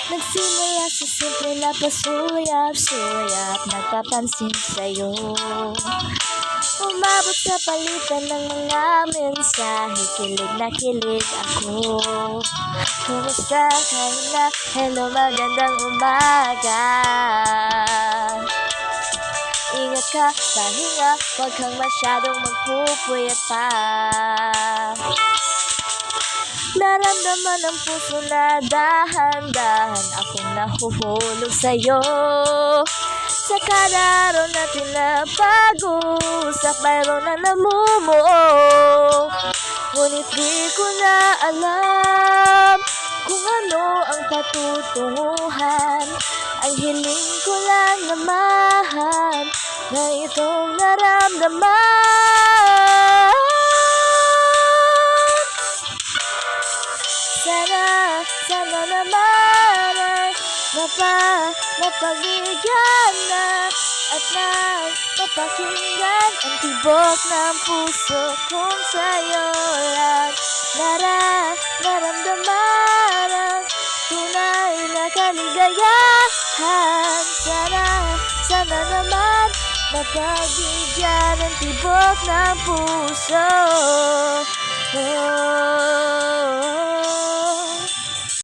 Nagsimula sa simple na pasuyap-suyap, nagpapansin sa'yo. Umabot sa palitan ng mga mensahe, kilig na kilig ako. Kumusta ka na? Hello, magandang umaga. Ingat ka, pahinga, huwag kang masyadong magpupuyat pa. Naramdaman ng puso na dahan-dahan akong nahuhulog sa'yo. Sa kada araw natin na pag-uusap, mayroon na namumuo. Ngunit di ko na alam kung ano ang patutunguhan. Ang hiling ko lang naman na itong naramdaman. Sana naman ay mapabigyan na at mapakinggan ang tibok ng puso kung sa'yo lang naramdaman ang tunay na kaligayahan. Sana naman mapabigyan ang tibok ng puso. Oh.